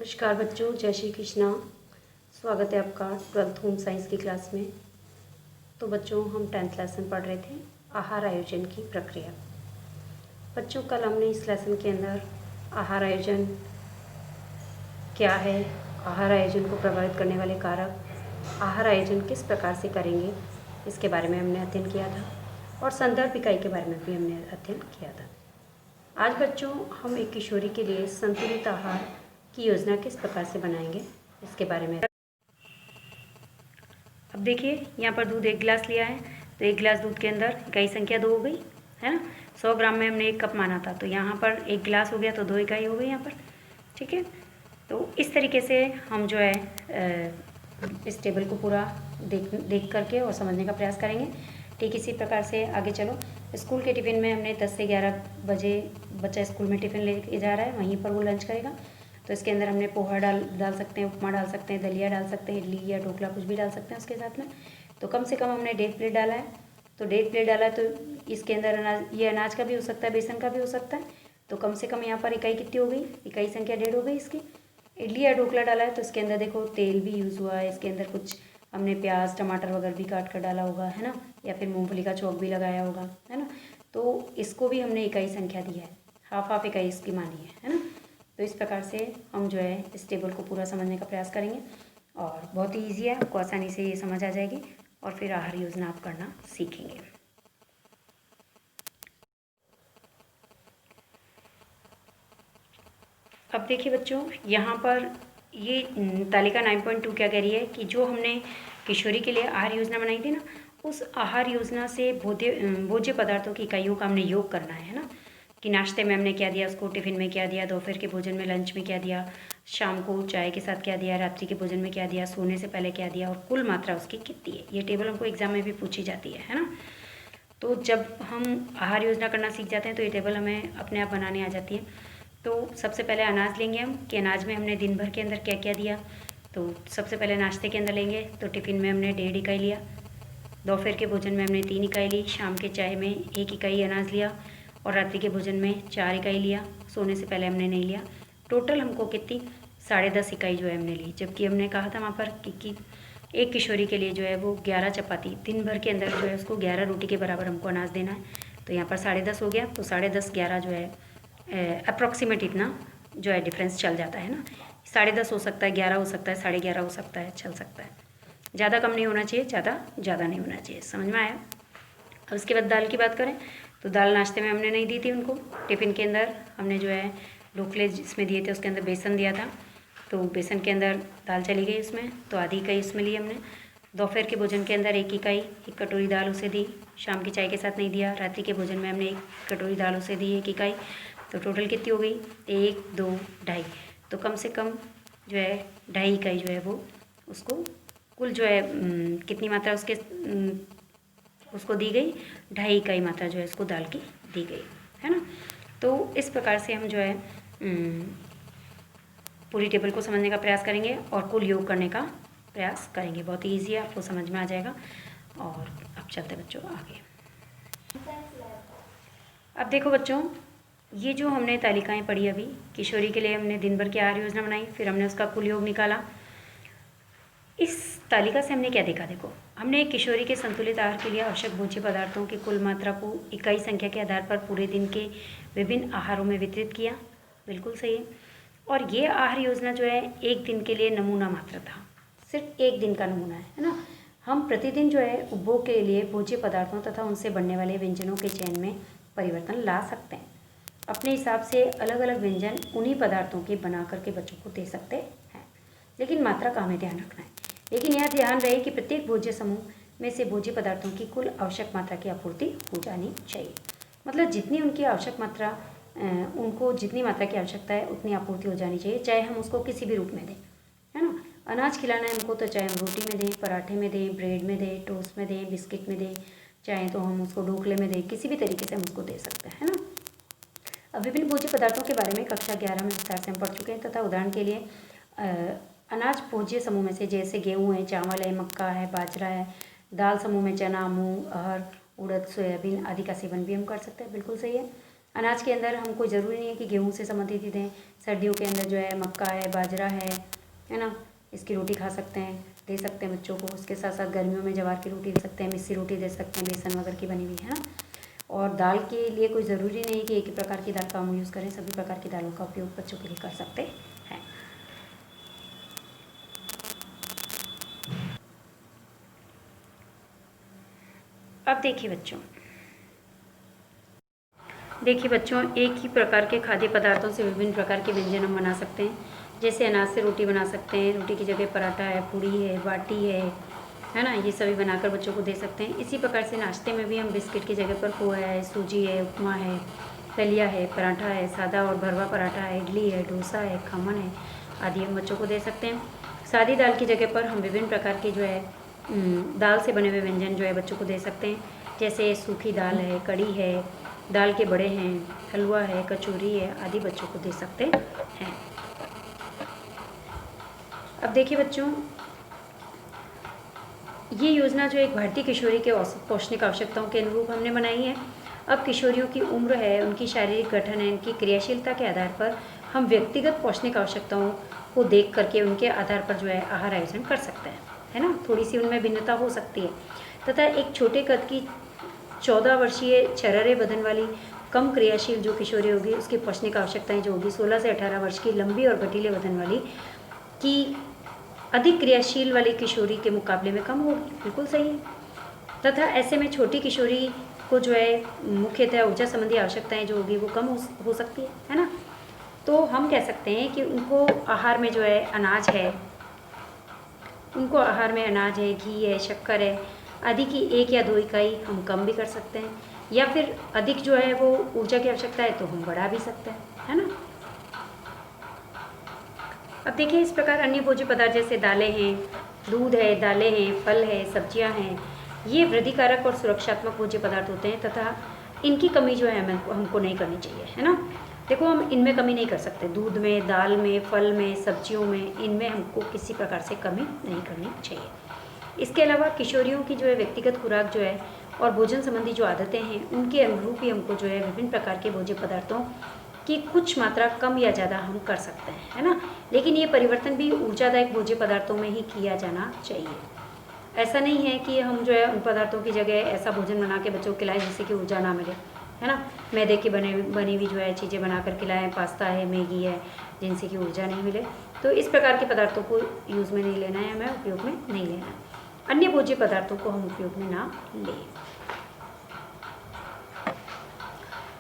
नमस्कार बच्चों, जय श्री कृष्णा। स्वागत है आपका 12th होम साइंस की क्लास में। तो बच्चों, हम 10th लेसन पढ़ रहे थे आहार आयोजन की प्रक्रिया। बच्चों, कल हमने इस लेसन के अंदर आहार आयोजन क्या है, आहार आयोजन को प्रभावित करने वाले कारक, आहार आयोजन किस प्रकार से करेंगे, इसके बारे में हमने अध्ययन किया था और संदर्भ इकाई के बारे में भी हमने अध्ययन किया था। आज बच्चों, हम एक किशोरी के लिए संतुलित आहार की योजना किस प्रकार से बनाएंगे, इसके बारे में। अब देखिए, यहाँ पर दूध 1 गिलास लिया है, तो 1 गिलास दूध के अंदर इकाई संख्या 2 हो गई है ना। 100 ग्राम में हमने 1 कप माना था, तो यहाँ पर 1 गिलास हो गया तो 2 इकाई हो गई यहाँ पर। ठीक है, तो इस तरीके से हम जो है इस टेबल को पूरा देख करके और समझने का प्रयास करेंगे। ठीक इसी प्रकार से आगे चलो। स्कूल के टिफ़िन में हमने 10 से 11 बजे बच्चा स्कूल में टिफ़िन लेके जा रहा है, वहीं पर वो लंच करेगा। तो इसके अंदर हमने पोहा डाल सकते हैं, उपमा डाल सकते हैं, दलिया डाल सकते हैं, इडली या ढोकला कुछ भी डाल सकते हैं उसके साथ में। तो कम से कम हमने 1.5 प्लेट डाला है। तो 1.5 प्लेट डाला है तो इसके अंदर अनाज का भी हो सकता है, बेसन का भी हो सकता है। तो कम से कम यहाँ पर इकाई कितनी हो गई, इकाई संख्या 1.5 हो गई इसकी। इडली या ढोकला डाला है तो इसके अंदर देखो तेल भी यूज़ हुआ है, इसके अंदर कुछ हमने प्याज टमाटर वगैरह भी काट कर डाला होगा, है ना, या फिर मूंगफली का चौक भी लगाया होगा, है ना। तो इसको भी हमने इकाई संख्या दी है, हाफ इकाई इसकी मानी है ना। तो इस प्रकार से हम जो है इस टेबल को पूरा समझने का प्रयास करेंगे और बहुत ही ईजी है, आपको आसानी से ये समझ आ जाएगी और फिर आहार योजना आप करना सीखेंगे। अब देखिए बच्चों, यहाँ पर ये तालिका 9.2 क्या कह रही है कि जो हमने किशोरी के लिए आहार योजना बनाई थी ना, उस आहार योजना से भोज्य पदार्थों की इकाइयों का हमने योग करना है ना। कि नाश्ते में हमने क्या दिया उसको, टिफ़िन में क्या दिया, दोपहर के भोजन में लंच में क्या दिया, शाम को चाय के साथ क्या दिया, रात्रि के भोजन में क्या दिया, सोने से पहले क्या दिया और कुल मात्रा उसकी कितनी है। ये टेबल हमको एग्जाम में भी पूछी जाती है ना। तो जब हम आहार योजना करना सीख जाते हैं तो ये टेबल हमें अपने आप बनाने आ जाती है। तो सबसे पहले अनाज लेंगे हम कि अनाज में हमने दिन भर के अंदर क्या क्या दिया। तो सबसे पहले नाश्ते के अंदर लेंगे तो टिफ़िन में हमने 1.5 इकाई लिया, दोपहर के भोजन में हमने 3 इकाई ली, शाम के चाय में 1 इकाई अनाज लिया और रात्रि के भोजन में 4 इकाई लिया, सोने से पहले हमने नहीं लिया। टोटल हमको कितनी 10.5 इकाई जो है हमने ली, जबकि हमने कहा था वहाँ पर कि एक किशोरी के लिए जो है वो 11 चपाती दिन भर के अंदर जो है उसको 11 रोटी के बराबर हमको अनाज देना है। तो यहाँ पर 10.5 हो गया, तो 10.5 11 जो है अप्रॉक्सीमेट इतना जो है डिफरेंस चल जाता है ना। 10.5 हो सकता है, 11 हो सकता है, 11.5 हो सकता है, चल सकता है। ज़्यादा कम नहीं होना चाहिए, ज़्यादा नहीं होना चाहिए। समझ में आया। अब उसके बाद दाल की बात करें तो दाल नाश्ते में हमने नहीं दी थी उनको। टिफ़िन के अंदर हमने जो है ढोकले जिसमें दिए थे उसके अंदर बेसन दिया था, तो बेसन के अंदर दाल चली गई उसमें, तो आधी इकाई उसमें ली हमने। दोपहर के भोजन के अंदर 1 इकाई 1 कटोरी दाल उसे दी, शाम की चाय के साथ नहीं दिया। रात्रि के भोजन में हमने 1 कटोरी दाल उसे दी 1 इकाई। तो टोटल कितनी हो गई 1 2 2.5। तो कम से कम जो है 2.5 इकाई जो है वो उसको कुल जो है कितनी मात्रा उसको दी गई, 2.5 इकाई मात्रा जो है इसको दाल की दी गई, है ना। तो इस प्रकार से हम जो है पूरी टेबल को समझने का प्रयास करेंगे और कुल योग करने का प्रयास करेंगे। बहुत ही ईजी है, आपको समझ में आ जाएगा। और अब चलते हैं बच्चों आगे। अब देखो बच्चों, ये जो हमने तालिकाएं पढ़ी अभी, किशोरी के लिए हमने दिन भर की आहार योजना बनाई, फिर हमने उसका कुल योग निकाला। इस तालिका से हमने क्या देखा, देखो हमने एक किशोरी के संतुलित आहार के लिए आवश्यक भोज्य पदार्थों की कुल मात्रा को इकाई संख्या के आधार पर पूरे दिन के विभिन्न आहारों में वितरित किया। बिल्कुल सही है। और ये आहार योजना जो है 1 दिन के लिए नमूना मात्र था, सिर्फ 1 दिन का नमूना है ना। हम प्रतिदिन जो है उपभोग के लिए भोज्य पदार्थों तथा उनसे बनने वाले व्यंजनों के चयन में परिवर्तन ला सकते हैं। अपने हिसाब से अलग अलग व्यंजन उन्हीं पदार्थों के बना करके बच्चों को दे सकते हैं, लेकिन मात्रा का हमें ध्यान रखना है। लेकिन यह ध्यान रहे कि प्रत्येक भोज्य समूह में से भोज्य पदार्थों की कुल आवश्यक मात्रा की आपूर्ति हो जानी चाहिए। मतलब जितनी उनकी आवश्यक मात्रा, उनको जितनी मात्रा की आवश्यकता है उतनी आपूर्ति हो जानी चाहिए, चाहे हम उसको किसी भी रूप में दें, है ना। अनाज खिलाना है हमको तो चाहे हम रोटी में दें, पराठे में दें, ब्रेड में दें, टोस्ट में दें, बिस्किट में दें, चाहे तो हम उसको ढोकले में दें, किसी भी तरीके से हम उसको दे सकते हैं, है ना। अब विभिन्न भोज्य पदार्थों के बारे में कक्षा 11 में विस्तार से हम पढ़ चुके हैं तथा उदाहरण के लिए अनाज भोज्य समूह में से जैसे गेहूँ है, चावल है, मक्का है, बाजरा है, दाल समूह में चना, मूंग, अरहर, उड़द, सोयाबीन आदि का सेवन भी हम कर सकते हैं। बिल्कुल सही है। अनाज के अंदर हमको ज़रूरी नहीं है कि गेहूँ से संबंधित ही दें। सर्दियों के अंदर जो है मक्का है, बाजरा है ना, इसकी रोटी खा सकते हैं, दे सकते हैं बच्चों को। उसके साथ साथ गर्मियों में ज्वार की रोटी दे सकते हैं, मिस्सी रोटी दे सकते हैं, बेसन वगैरह की बनी हुई, है ना। और दाल के लिए कोई ज़रूरी नहीं है कि एक ही प्रकार की दाल का हम यूज़ करें, सभी प्रकार की दालों का उपयोग बच्चों के लिए कर सकते हैं। अब देखिए बच्चों, एक ही प्रकार के खाद्य पदार्थों से विभिन्न प्रकार के व्यंजन हम बना सकते हैं। जैसे अनाज से रोटी बना सकते हैं, रोटी की जगह पराठा है, पूड़ी है, बाटी है ना, ये सभी बनाकर बच्चों को दे सकते हैं। इसी प्रकार से नाश्ते में भी हम बिस्किट की जगह पर पोहा है, सूजी है, उपमा है, दलिया है, पराठा है, सादा और भरवा पराठा है, इडली है, डोसा है, खमन है आदि हम बच्चों को दे सकते हैं। सादी दाल की जगह पर हम विभिन्न प्रकार के जो है दाल से बने हुए व्यंजन जो है बच्चों को दे सकते हैं। जैसे सूखी दाल है, कढ़ी है, दाल के बड़े हैं, हलवा है, कचौरी है आदि बच्चों को दे सकते हैं। अब देखिए बच्चों, ये योजना जो एक भारतीय किशोरी के औसत पौष्टिक आवश्यकताओं के अनुरूप हमने बनाई है। अब किशोरियों की उम्र है, उनकी शारीरिक गठन है, उनकी क्रियाशीलता के आधार पर हम व्यक्तिगत पौष्टिक आवश्यकताओं को देख करके उनके आधार पर जो है आहार आयोजन कर सकते हैं, है ना। थोड़ी सी उनमें भिन्नता हो सकती है। तथा एक छोटे कद की 14 वर्षीय छरहरे बदन वाली कम क्रियाशील जो किशोरी होगी, उसकी पौष्टिक आवश्यकताएं जो होगी 16 से 18 वर्ष की लंबी और गठीले बदन वाली की अधिक क्रियाशील वाली किशोरी के मुकाबले में कम होगी। बिल्कुल सही है। तथा ऐसे में छोटी किशोरी को जो है मुख्यतः ऊर्जा संबंधी आवश्यकताएं जो होगी वो कम हो सकती है ना। तो हम कह सकते हैं कि उनको आहार में जो है अनाज है, उनको आहार में अनाज है, घी है, शक्कर है आदि की 1 या 2 इकाई हम कम भी कर सकते हैं, या फिर अधिक जो है वो ऊर्जा की आवश्यकता है तो हम बढ़ा भी सकते हैं, है ना। अब देखिए, इस प्रकार अन्य भोज्य पदार्थ जैसे दालें हैं, दूध है, दालें हैं, फल है, सब्जियां हैं, ये वृद्धिकारक और सुरक्षात्मक भोज्य पदार्थ होते हैं तथा इनकी कमी जो है हमको नहीं करनी चाहिए, है ना। देखो, हम इनमें कमी नहीं कर सकते, दूध में, दाल में, फल में, सब्जियों में, इनमें हमको किसी प्रकार से कमी नहीं करनी चाहिए। इसके अलावा किशोरियों की जो है व्यक्तिगत खुराक जो है और भोजन संबंधी जो आदतें हैं, उनके अनुरूप ही हमको जो है विभिन्न प्रकार के भोज्य पदार्थों की कुछ मात्रा कम या ज़्यादा हम कर सकते हैं, है ना। लेकिन ये परिवर्तन भी ऊर्जादायक भोज्य पदार्थों में ही किया जाना चाहिए। ऐसा नहीं है कि हम जो है उन पदार्थों की जगह ऐसा भोजन बना के बच्चों को खिलाएं जिससे कि ऊर्जा ना मिले, है ना। मैदे की बनी हुई जो है चीज़ें बना कर खिलाएं, पास्ता है, मैगी है, जिनसे कि ऊर्जा नहीं मिले। तो इस प्रकार के पदार्थों को यूज़ में नहीं लेना है, हमें उपयोग में नहीं लेना है। अन्य भोज्य पदार्थों को हम उपयोग में ना लें।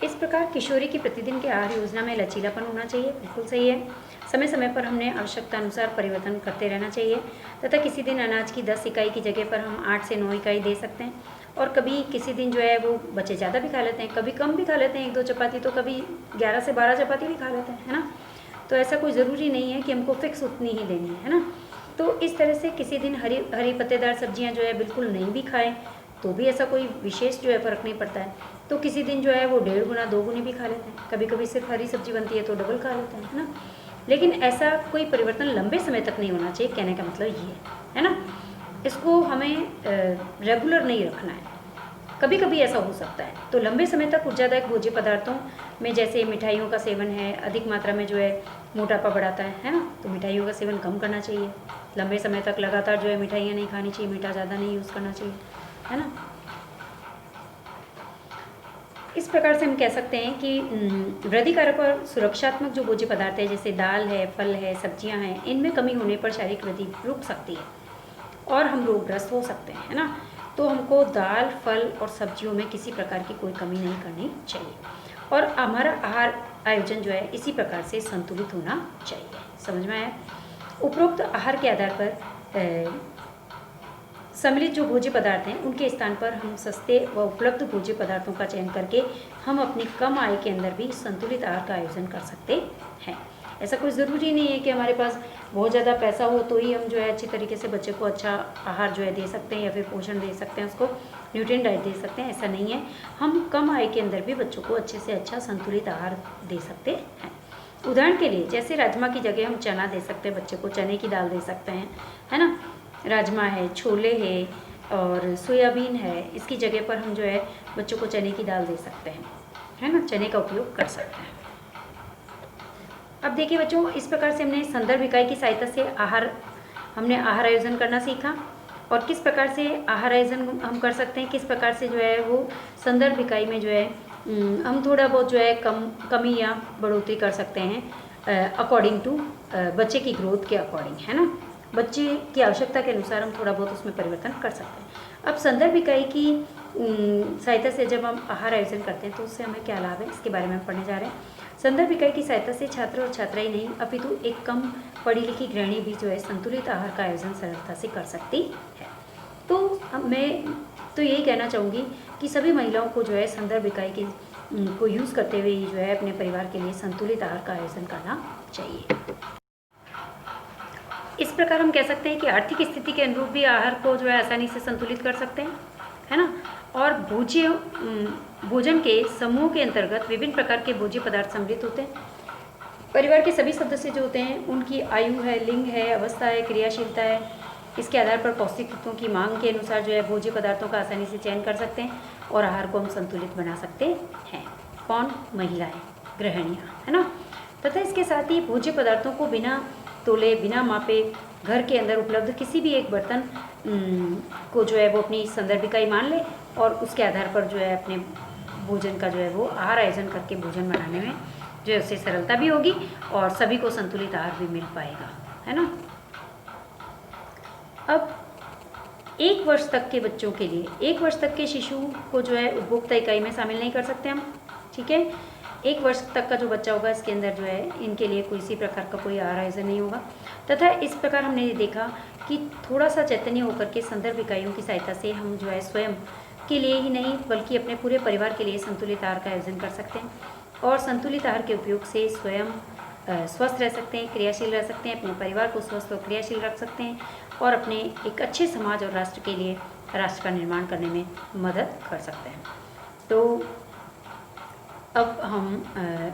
इस प्रकार किशोरी की प्रतिदिन की आहार योजना में लचीलापन होना चाहिए। बिल्कुल सही है। समय समय पर हमने आवश्यकता अनुसार परिवर्तन करते रहना चाहिए तथा किसी दिन अनाज की 10 इकाई की जगह पर हम 8 से 9 इकाई दे सकते हैं। और कभी किसी दिन जो है वो बच्चे ज़्यादा भी खा लेते हैं, कभी कम भी खा लेते हैं, 1-2 चपाती, तो कभी 11 से 12 चपाती भी खा लेते हैं, है ना। तो ऐसा कोई ज़रूरी नहीं है कि हमको फिक्स उतनी ही देनी है ना। तो इस तरह से किसी दिन हरी पत्तेदार सब्जियां जो है बिल्कुल नहीं भी खाएं तो भी ऐसा कोई विशेष जो है फ़र्क नहीं पड़ता है। तो किसी दिन जो है वो 1.5 गुना 2 गुनी भी खा लेते हैं, कभी कभी सिर्फ हरी सब्जी बनती है तो डबल खा लेते हैं, है ना। लेकिन ऐसा कोई परिवर्तन लंबे समय तक नहीं होना चाहिए, कहने का मतलब ये है ना। इसको हमें रेगुलर नहीं रखना है, कभी कभी ऐसा हो सकता है। तो लंबे समय तक ऊर्जादायक भोज्य पदार्थों में जैसे मिठाइयों का सेवन है, अधिक मात्रा में जो है मोटापा बढ़ाता है ना। तो मिठाइयों का सेवन कम करना चाहिए, लंबे समय तक लगातार जो है मिठाइयाँ नहीं खानी चाहिए, मीठा ज़्यादा नहीं यूज़ करना चाहिए, है ना। इस प्रकार से हम कह सकते हैं कि वृद्धिकारक और सुरक्षात्मक जो भोज्य पदार्थ है जैसे दाल है, फल है, सब्जियां हैं, इनमें कमी होने पर शारीरिक वृद्धि रुक सकती है और हम रोगग्रस्त हो सकते हैं, है ना। तो हमको दाल, फल और सब्जियों में किसी प्रकार की कोई कमी नहीं करनी चाहिए और हमारा आहार आयोजन जो है इसी प्रकार से संतुलित होना चाहिए। समझ में आया। उपरोक्त आहार के आधार पर सम्मिलित जो भोज्य पदार्थ हैं उनके स्थान पर हम सस्ते व उपलब्ध भोज्य पदार्थों का चयन करके हम अपनी कम आय के अंदर भी संतुलित आहार का आयोजन कर सकते हैं। ऐसा कोई ज़रूरी नहीं है कि हमारे पास बहुत ज़्यादा पैसा हो तो ही हम जो है अच्छी तरीके से बच्चे को अच्छा आहार जो है दे सकते हैं या फिर पोषण दे सकते हैं, उसको न्यूट्रिएंट डाइट दे सकते हैं। ऐसा नहीं है, हम कम आय के अंदर भी बच्चों को अच्छे से अच्छा संतुलित आहार दे सकते हैं। उदाहरण के लिए जैसे राजमा की जगह हम चना दे सकते हैं, बच्चे को चने की दाल दे सकते हैं, है ना। राजमा है, छोले है और सोयाबीन है, इसकी जगह पर हम जो है बच्चों को चने की दाल दे सकते हैं, है ना, चने का उपयोग कर सकते हैं। अब देखिए बच्चों, इस प्रकार से हमने संदर्भ इकाई की सहायता से हमने आहार आयोजन करना सीखा और किस प्रकार से आहार आयोजन हम कर सकते हैं, किस प्रकार से जो है वो संदर्भ इकाई में जो है हम थोड़ा बहुत जो है कमी या बढ़ोतरी कर सकते हैं अकॉर्डिंग टू बच्चे की ग्रोथ के अकॉर्डिंग, है ना। बच्चे की आवश्यकता के अनुसार हम थोड़ा बहुत उसमें परिवर्तन कर सकते हैं। अब संदर्भ इकाई की सहायता से जब हम आहार आयोजन करते हैं तो उससे हमें क्या लाभ है, इसके बारे में हम पढ़ने जा रहे हैं। संदर्भ इकाई की सहायता से छात्र और छात्राएं नहीं अपितु एक कम पढ़ी लिखी गृहिणी भी जो है संतुलित आहार का आयोजन सरलता से कर सकती है। तो मैं तो यही कहना चाहूँगी कि सभी महिलाओं को जो है संदर्भ इकाई की को यूज़ करते हुए जो है अपने परिवार के लिए संतुलित आहार का आयोजन करना चाहिए। इस प्रकार हम कह सकते हैं कि आर्थिक स्थिति के अनुरूप भी आहार को जो है आसानी से संतुलित कर सकते हैं, है ना। और भोजन के समूह के अंतर्गत विभिन्न प्रकार के भोज्य पदार्थ सम्मिलित होते हैं। परिवार के सभी सदस्य जो होते हैं उनकी आयु है, लिंग है, अवस्था है, क्रियाशीलता है, इसके आधार पर पौष्टिक तत्वों की मांग के अनुसार जो है भोज्य पदार्थों का आसानी से चयन कर सकते हैं और आहार को हम संतुलित बना सकते हैं। कौन? महिलाएं, गृहिणियाँ, है ना। तथा इसके साथ ही भोज्य पदार्थों को बिना तोले, बिना मापे घर के अंदर उपलब्ध किसी भी एक बर्तन को जो है वो अपनी संदर्भ इकाई मान ले और उसके आधार पर जो है अपने भोजन का जो है वो आहार आयोजन करके भोजन बनाने में जो है उससे सरलता भी होगी और सभी को संतुलित आहार भी मिल पाएगा, है ना। अब 1 वर्ष तक के बच्चों के लिए, 1 वर्ष तक के शिशु को जो है उपभोक्ता इकाई में शामिल नहीं कर सकते हम, ठीक है। 1 वर्ष तक का जो बच्चा होगा इसके अंदर जो है इनके लिए किसी प्रकार का कोई आहार आयोजन नहीं होगा। तथा इस प्रकार हमने देखा कि थोड़ा सा चैतन्य होकर के संदर्भ इकाइयों की सहायता से हम जो है स्वयं के लिए ही नहीं बल्कि अपने पूरे परिवार के लिए संतुलित आहार का आयोजन कर सकते हैं और संतुलित आहार के उपयोग से स्वयं स्वस्थ रह सकते हैं, क्रियाशील रह सकते हैं, अपने परिवार को स्वस्थ और क्रियाशील रख सकते हैं और अपने एक अच्छे समाज और राष्ट्र के लिए राष्ट्र का निर्माण करने में मदद कर सकते हैं। तो अब हम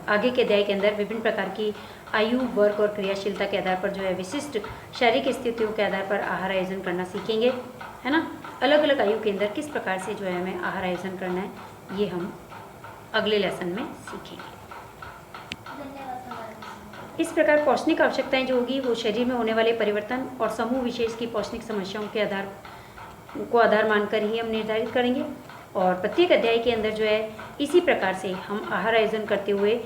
आगे के अध्याय के अंदर विभिन्न प्रकार की आयु, वर्ग और क्रियाशीलता के आधार पर जो है विशिष्ट शारीरिक स्थितियों के आधार पर आहार आयोजन करना सीखेंगे, है ना। अलग अलग आयु के अंदर किस प्रकार से जो है हमें आहार आयोजन करना है ये हम अगले लेसन में सीखेंगे। इस प्रकार पौष्टिक आवश्यकताएं जो होगी वो शरीर में होने वाले परिवर्तन और समूह विशेष की पौष्टिक समस्याओं के आधार मानकर ही हम निर्धारित करेंगे और प्रत्येक अध्याय के अंदर जो है इसी प्रकार से हम आहार आयोजन करते हुए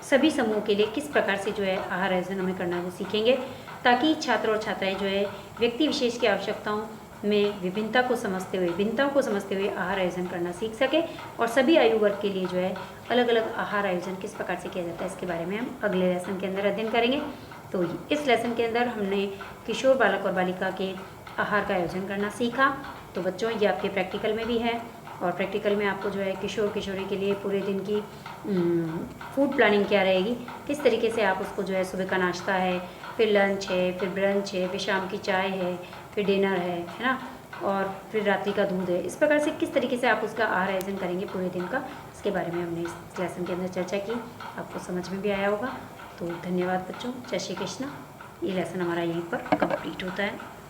सभी समूह के लिए किस प्रकार से जो है आहार आयोजन हमें करना है वो सीखेंगे ताकि छात्र और छात्राएं जो है व्यक्ति विशेष की आवश्यकताओं में भिन्नताओं को समझते हुए आहार आयोजन करना सीख सके और सभी आयु वर्ग के लिए जो है अलग अलग आहार आयोजन किस प्रकार से किया जाता है इसके बारे में हम अगले लेसन के अंदर अध्ययन करेंगे। तो इस लेसन के अंदर हमने किशोर बालक और बालिका के आहार का आयोजन करना सीखा। तो बच्चों ये आपके प्रैक्टिकल में भी है और प्रैक्टिकल में आपको जो है किशोर किशोरी के लिए पूरे दिन की फूड प्लानिंग क्या रहेगी, किस तरीके से आप उसको जो है सुबह का नाश्ता है, फिर लंच है, फिर ब्रंच है, फिर शाम की चाय है, फिर डिनर है ना, और फिर रात्रि का दूध है। इस प्रकार से किस तरीके से आप उसका आहार आयोजन करेंगे पूरे दिन का, इसके बारे में हमने इस लेसन के अंदर चर्चा की। आपको समझ में भी आया होगा। तो धन्यवाद बच्चों, जय श्री कृष्णा। ये लेसन हमारा यहीं पर कंप्लीट होता है।